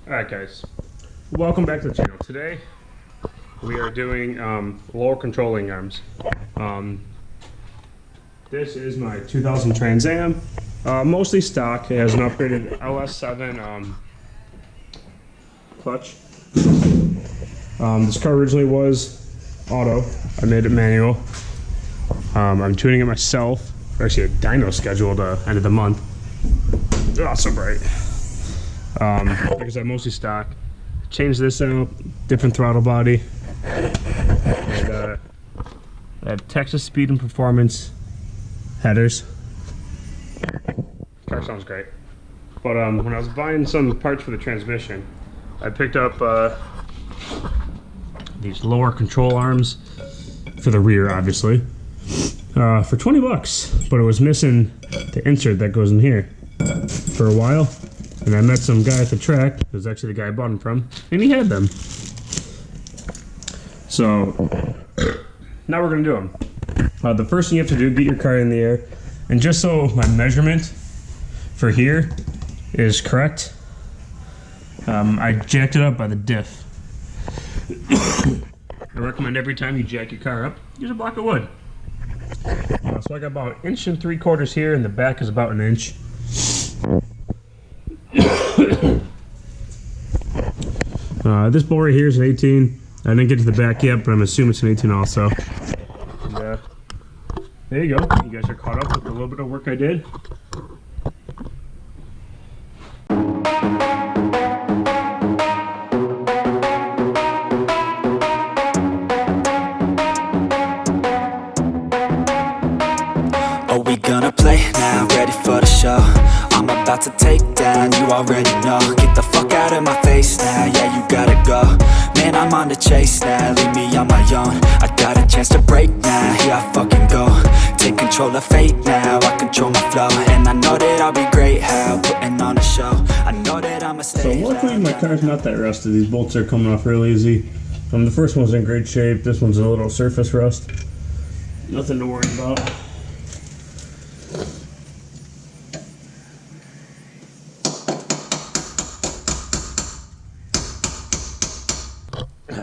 Alright guys, welcome back to the channel. Today we are doing lower controlling arms. This is my 2000 Trans Am, mostly stock. It has an upgraded LS7 clutch. This car originally was auto. I made it manual. I'm tuning it myself. Actually a dyno scheduled end of the month. Oh, so bright. Like I said, mostly stock. Changed this out, different throttle body. And, I have Texas Speed and Performance headers. Car sounds great. But when I was buying some parts for the transmission, I picked up these lower control arms for the rear, obviously, for 20 bucks. But it was missing the insert that goes in here for a while. And I met some guy at the track. It was actually the guy I bought them from, and he had them. So now we're gonna do them. The first thing you have to do, get your car in the air, and just so my measurement for here is correct, I jacked it up by the diff. I recommend every time you jack your car up, use a block of wood. So I got about 1 3/4 inches here, and the back is about 1 inch. This bolt right here is an 18. I didn't get to the back yet, but I'm assuming it's an 18 also. And, there you go. You guys are caught up with a little bit of work I did. Are we gonna play now? Ready for the show? I'm about to take down, you already know. Get the fuck out of my face now, yeah, you gotta go. Man, I'm on the chase now, leave me on my own. I got a chance to break now, here I fucking go. Take control of fate now, I control my flow. And I know that I'll be great, how putting on a show. I know that I'ma stay. So luckily my car's not that rusted. These bolts are coming off real easy. The first one's in great shape, this one's a little surface rust. Nothing to worry about.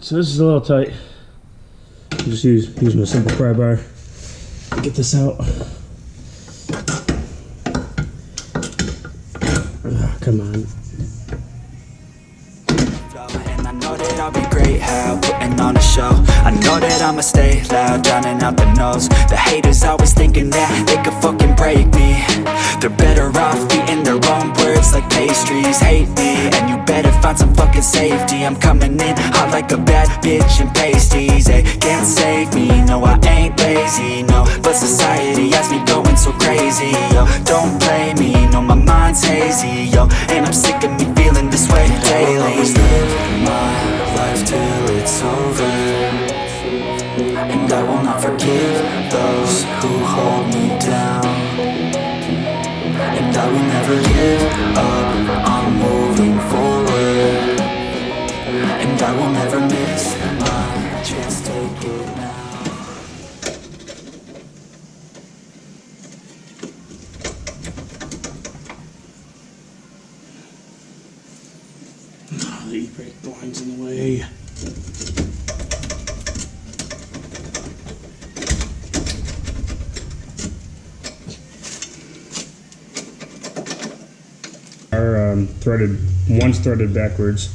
So this is a little tight. Just use my simple pry bar to get this out. Oh, come on. And I know that I'll be great, how putting on a show. I know that I'ma stay loud, drowning out the noise. The haters always thinking that they could fucking break me. They're better off eating their own words like pastries. Hate me, and you better find some fucking safety. I'm coming in hot like a bad bitch in pasties. They can't save me, no I ain't lazy, no. But society has me going so crazy, yo. Don't play me, no my mind's hazy, yo. And I'm sick of me feeling this way daily. I'll always live my life till it's over, and I will not forgive those who hold me down. And I will never give up, I'm moving forward. And I will never miss my chance, take it now. Oh, the e-brake blind's in the way. Threaded, one's threaded backwards.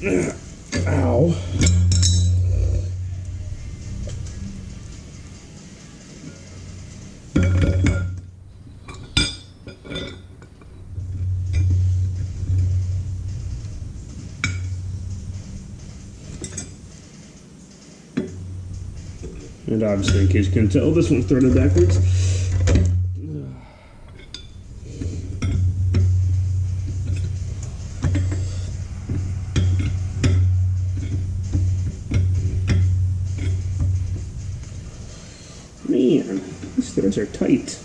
Ow. And obviously, in case you can tell, this one's threaded backwards. Man, these threads are tight.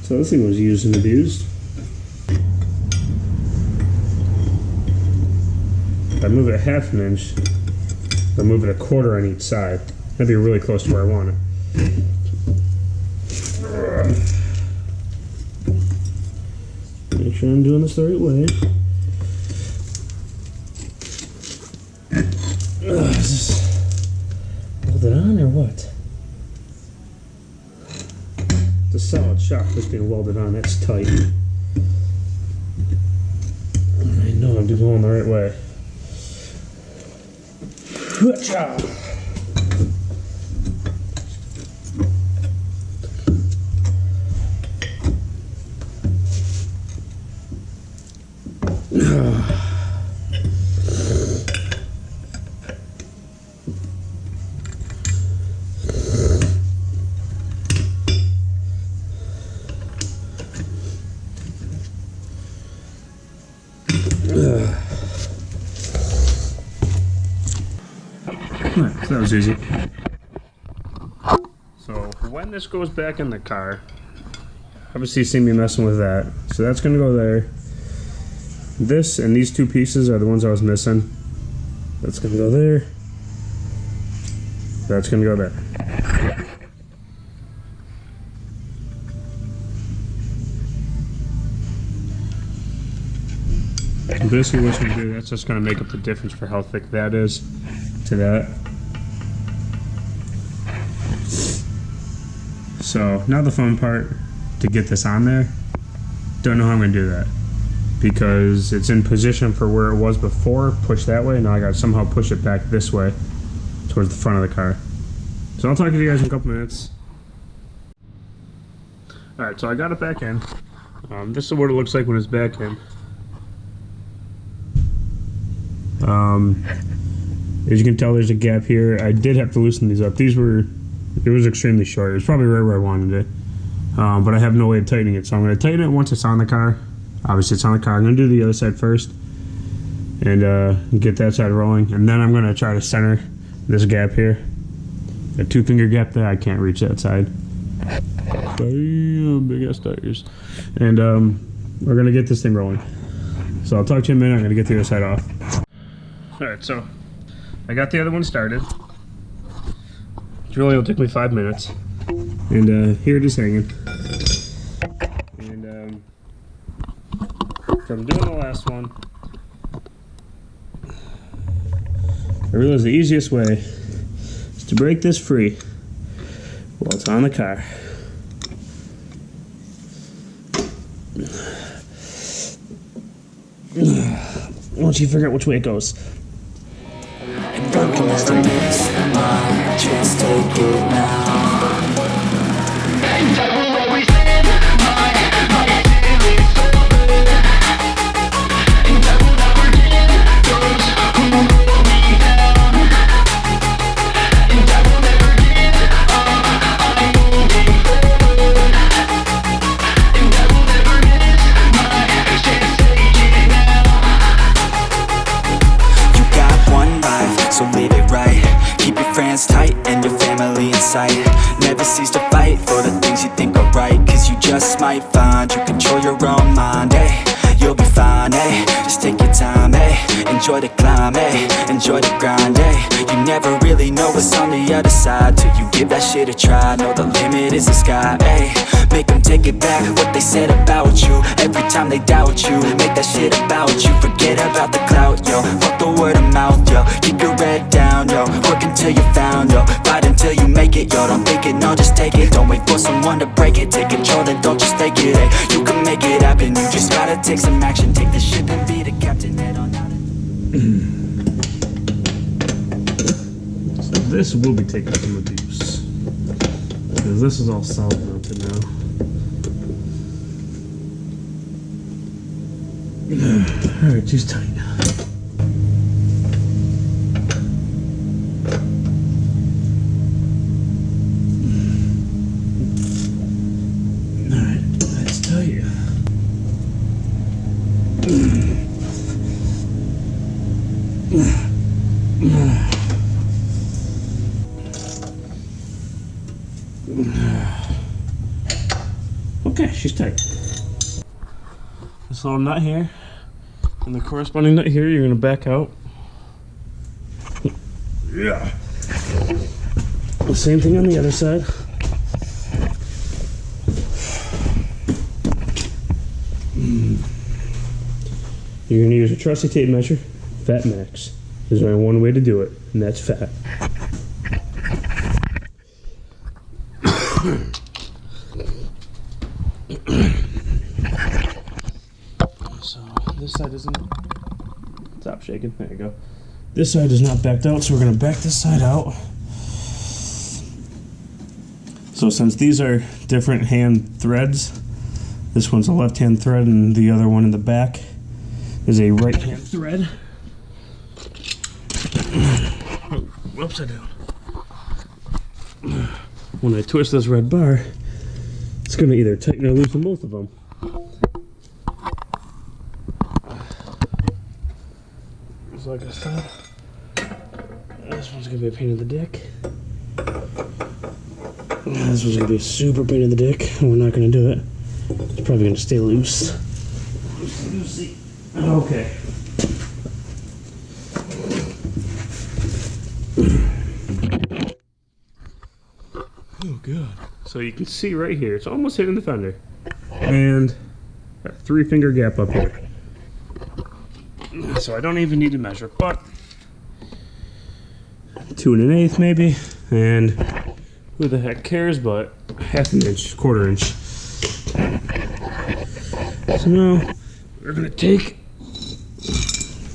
So this thing was used and abused. If I move it 1/2 inch, I'll move it 1/4 on each side. That'd be really close to where I want it. Make sure I'm doing this the right way. Is this welded on or what? It's a solid shock, this being welded on, that's tight. I know I'm going the right way. So that was easy. So when this goes back in the car, obviously you see me messing with that. So that's gonna go there. This and these two pieces are the ones I was missing. That's gonna go there. That's gonna go there. And basically what you do, that's just gonna make up the difference for how thick that is to that. So now the fun part, to get this on there, don't know how I'm gonna do that because it's in position for where it was before, push that way. Now I gotta somehow push it back this way towards the front of the car. So I'll talk to you guys in a couple minutes. Alright, so I got it back in. This is what it looks like when it's back in. As you can tell, there's a gap here. I did have to loosen these up. It was extremely short. It was probably right where I wanted it. But I have no way of tightening it. So I'm going to tighten it once it's on the car. Obviously it's on the car. I'm going to do the other side first. And get that side rolling. And then I'm going to try to center this gap here. A 2-finger gap there. I can't reach that side. Big ass tires. And we're going to get this thing rolling. So I'll talk to you in a minute. I'm going to get the other side off. Alright, so I got the other one started. It really will take me 5 minutes. And here it is hanging. And from doing the last one, I realized the easiest way is to break this free while it's on the car. Once you figure out which way it goes. Broken as the miss my chance, take it now. And I will always end my feelings over. And I will never get those who pull me down. And I will never give up, I'm moving forward. And I will never miss my chance, take it now. You got one life, so live it right. Keep your friends tight and your family in sight. Never cease to fight for the things you think are right, cause you just might find you control your own mind, eh? You'll be fine, eh? Just take your time, eh? Enjoy the climb, eh? Enjoy the grind, eh? You never really know what's on the other side till you give that shit a try. Know the limit is the sky, eh? Make them take it back, what they said about you. Every time they doubt you, make that shit about you. Forget about the clout, yo. Fuck the word of mouth, yo. Keep your head down, yo. Work until you're found, yo. Fight until you make it, yo. Don't think it, no, just take it. Don't wait for someone to break it. Take control, then don't just take it, eh? You can make it happen, you just gotta take some action. Take the ship and be the captain, head on out. So this will be taking some abuse. Because this is all solid mounted now. Alright, just tight. Alright, let's tell you. Okay, she's tight. This little nut here and the corresponding nut here, you're gonna back out. Yeah. The same thing on the other side. You're going to use a trusty tape measure, Fat Max. There's only one way to do it, and that's fat. So this side isn't. Stop shaking. There you go. This side is not backed out, so we're going to back this side out. So since these are different hand threads, this one's a left-hand thread and the other one in the back is a right-hand thread. Oh, upside down. When I twist this red bar, it's going to either tighten or loosen both of them. So like I said, this one's going to be a pain in the dick. This one's going to be a super pain in the dick. We're not going to do it. It's probably going to stay loose. Loosey. Okay. Oh, good. So you can see right here, it's almost hitting the fender. And a 3-finger gap up here. So I don't even need to measure, but 2 1/8 maybe. And who the heck cares, but 1/2 inch, 1/4 inch. So now we're going to take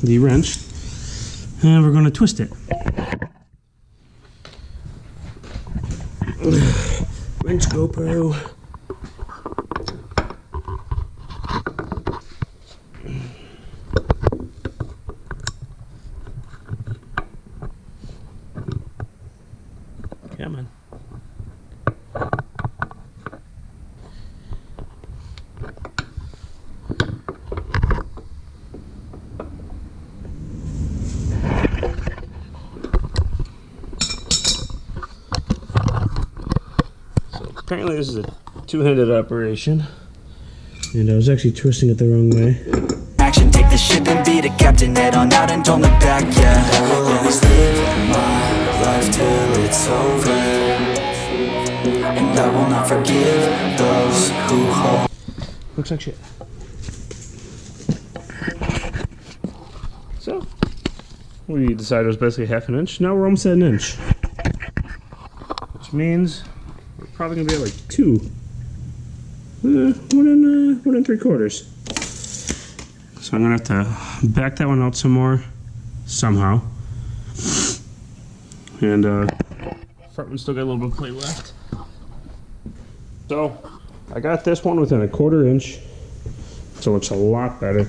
the wrench and we're going to twist it. Wrench Gopro. Come on. Apparently this is a two-handed operation, and I was actually twisting it the wrong way. Action, take the ship and be the captain, head on out and don't look back, yeah. I will always live my life till it's over, and I will not forgive those who hold. Looks like shit. So, we decided it was basically 1/2 inch. Now we're almost at 1 inch, which means probably gonna be at like 2. 1 3/4. So I'm gonna have to back that one out some more, somehow. And front one's still got a little bit of play left. So I got this one within a 1/4 inch, so it looks a lot better.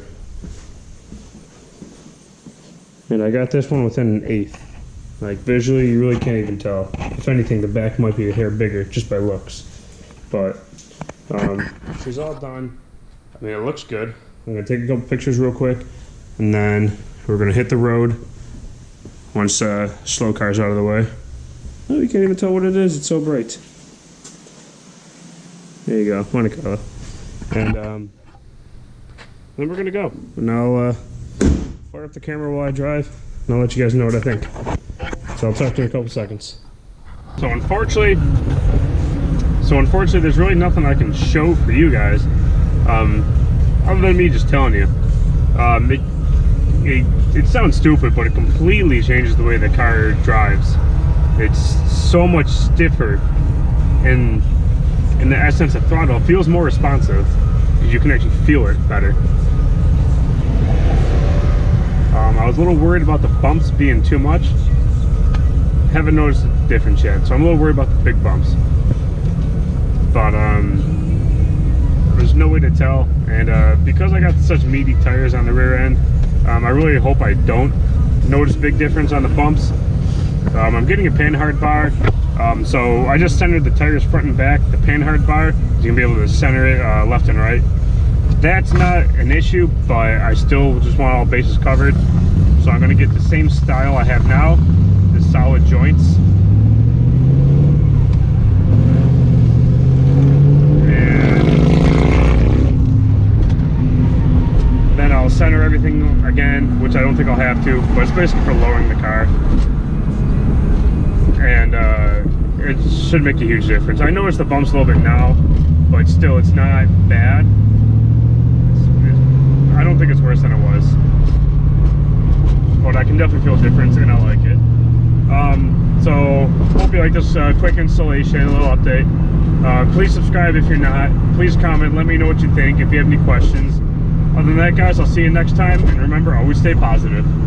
And I got this one within 1/8. Like visually, you really can't even tell. If anything, the back might be a hair bigger just by looks. But she's all done. I mean, it looks good. I'm gonna take a couple pictures real quick, and then we're gonna hit the road once slow car's out of the way. Oh, you can't even tell what it is. It's so bright. There you go, Monaco. And then we're gonna go. And I'll fire up the camera while I drive, and I'll let you guys know what I think. So I'll talk to you in a couple seconds. So unfortunately, there's really nothing I can show for you guys, other than me just telling you. It sounds stupid, but it completely changes the way the car drives. It's so much stiffer, and in the essence of throttle, it feels more responsive. You can actually feel it better. I was a little worried about the bumps being too much. Haven't noticed the difference yet, so I'm a little worried about the big bumps. But there's no way to tell, and because I got such meaty tires on the rear end, I really hope I don't notice big difference on the bumps. I'm getting a panhard bar, so I just centered the tires front and back. The panhard bar, you're gonna be able to center it left and right. That's not an issue, but I still just want all bases covered. So I'm gonna get the same style I have now, the solid joints. Then I'll center everything again, which I don't think I'll have to, but it's basically for lowering the car. And it should make a huge difference. I noticed the bumps a little bit now, but still, it's not bad. I don't think it's worse than it was. can definitely feel a difference, and I like it. So hope you like this quick installation, a little update. Please subscribe if you're not. Please comment, let me know what you think if you have any questions. Other than that, guys, I'll see you next time, and remember, always stay positive.